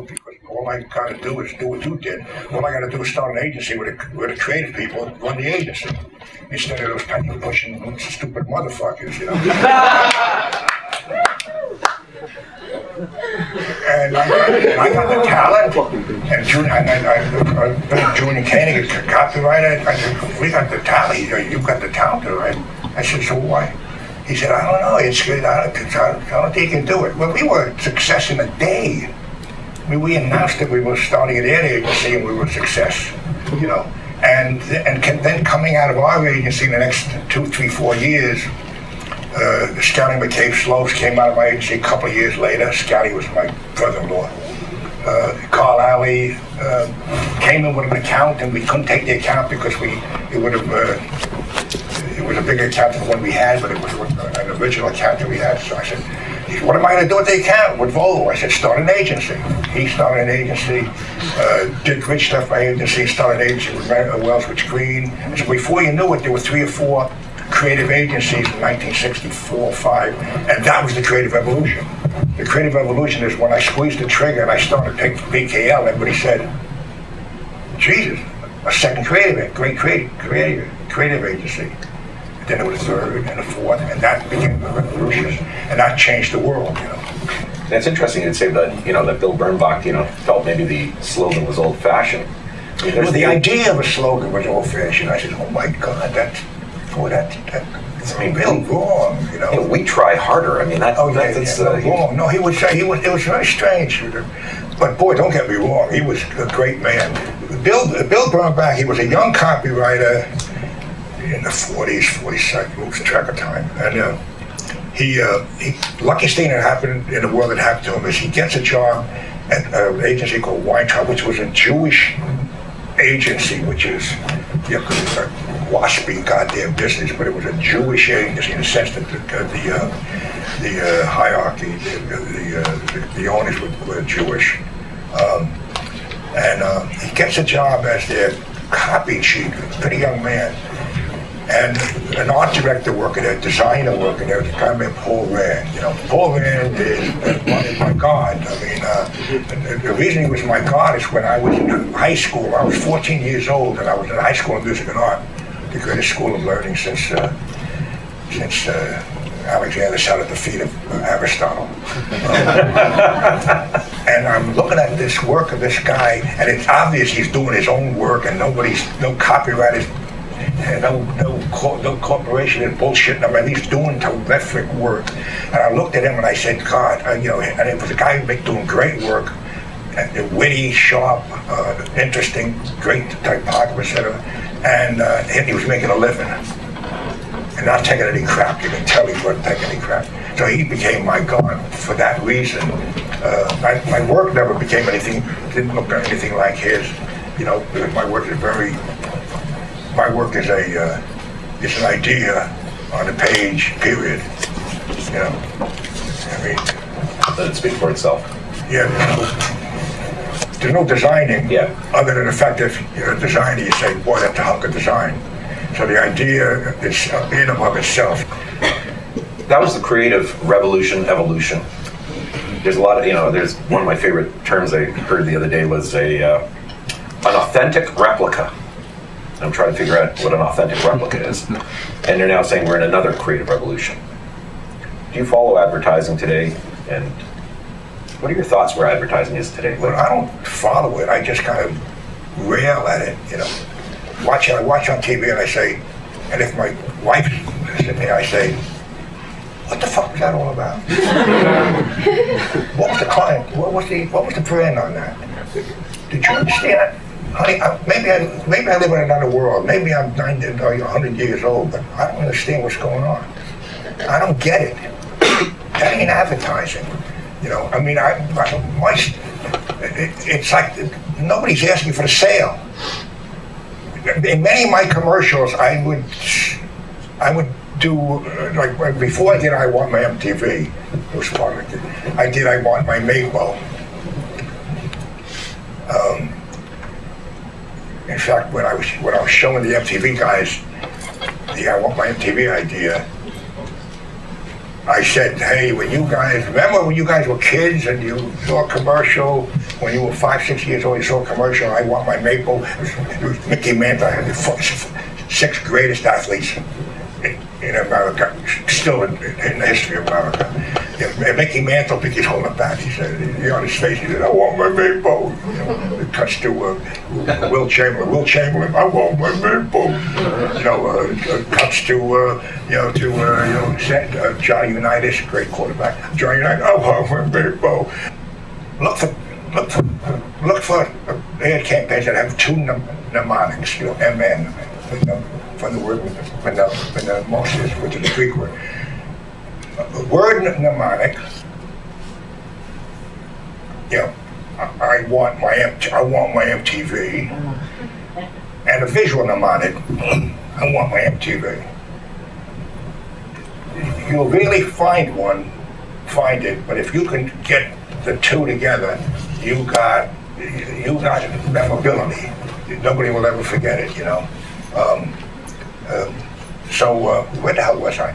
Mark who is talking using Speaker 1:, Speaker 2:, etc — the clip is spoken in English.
Speaker 1: world because all I got to do is do what you did. All I got to do is start an agency with the creative people and run the agency instead of those penny pushing stupid motherfuckers, you know. And I got the talent, and Junior Koenig, copywriter, I said, we got the talent, you've got the talent, right? I said, so why? He said, I don't know, it's good, I don't think you can do it. Well, we were a success in a day. I mean, we announced that we were starting an ad agency and we were a success, you know. And then coming out of our agency in the next 2, 3, 4 years, Scotty McCabe Sloves came out of my agency a couple of years later. Scotty was my brother-in-law. Carl Alley came in with an account, and we couldn't take the account because it was a bigger account than the one we had, but it was an original account that we had. So I said, what am I going to do with the account with Volvo? I said, start an agency. He started an agency, did Rich left my agency, started an agency with Wells Rich Green. And so before you knew it, there were 3 or 4 creative agencies in 1964, 5, and that was the creative revolution. The creative revolution is when I squeezed the trigger and I started PKL, everybody said, Jesus, a second great creative agency. And then it was a third and a fourth, and that became the revolution, and that changed the world, you know.
Speaker 2: That's interesting you'd say that, you know, that Bill Bernbach, you know, felt maybe the slogan was old-fashioned. I mean,
Speaker 1: well, the idea of a slogan was old-fashioned. I said, oh my God, that's real wrong, you know.
Speaker 2: We try harder. I mean, that's
Speaker 1: wrong. No, it was very strange. But boy, don't get me wrong, he was a great man. Bill Bernbach, he was a young copywriter in the 40s, 42nd, lose track of time. And luckiest thing that happened in the world that happened to him is he gets a job at an agency called Weintraub, which was a Jewish agency, which is waspy goddamn business, but it was a Jewish agency in the sense that the hierarchy, the owners were Jewish. And he gets a job as their copy chief, a pretty young man. And an art director working there, designer working there, a guy named Paul Rand. You know, Paul Rand is my God. I mean, the reason he was my God is when I was in high school. I was 14 years old, and I was in high school of music and art, the greatest school of learning since Alexander sat at the feet of Aristotle. And I'm looking at this work of this guy, and it's obvious he's doing his own work, and no copywriters. And no corporation is bullshitting him, and he's doing terrific work. And I looked at him and I said, God, you know, and it was a guy doing great work, witty, sharp, interesting, great typographer, etc. And he was making a living and not taking any crap. You can tell he wasn't taking any crap. So he became my God for that reason. My work never became anything, didn't look anything like his. You know, my work is it's an idea on the page, period. You know, I mean,
Speaker 2: let it speak for itself.
Speaker 1: Yeah, there's no designing.
Speaker 2: Yeah.
Speaker 1: Other than the fact that if you're a designer, you say, boy, that's a hunk of design. So the idea is in and of itself.
Speaker 2: That was the creative revolution, evolution. There's a lot of, you know, there's one of my favorite terms I heard the other day was an authentic replica. I'm trying to figure out what an authentic replica is. And they're now saying we're in another creative revolution. Do you follow advertising today? And what are your thoughts where advertising is today?
Speaker 1: Well, I don't follow it. I just kind of rail at it, you know. I watch on TV and I say, and if my wife is sitting there, I say, what the fuck was that all about? What was the client? What was the brand on that? Did you understand? Honey, maybe I live in another world. Maybe I'm 90 or 100 years old, but I don't understand what's going on. I don't get it. That ain't advertising. You know, I mean, it's like nobody's asking for the sale. In many of my commercials, I would do, like before I did I Want My MTV, it was part of it. I did I Want My Maple. In fact, when I was showing the MTV guys the I Want My MTV idea, I said, hey, remember when you guys were kids and you saw a commercial, when you were 5, 6 years old, you saw a commercial, I want my maple. It was Mickey Mantle. I had the 6 greatest athletes in America, still in the history of America. Yeah, Mickey Mantle, Mickey's holding it back. He said, on his face, he said, I want my maple. It cuts to Will Chamberlain. Will Chamberlain, I want my maple. Cuts to Johnny Unitas, great quarterback. Johnny Unitas, I want my maple. Look for ad campaigns that have 2 mnemonics, MN, from the word when the Moses, which is the Greek word. Word mnemonic. I want my MTV, and a visual mnemonic. I want my MTV. You'll really find it, but if you can get the 2 together, you got memorability. Nobody will ever forget it, So where the hell was I?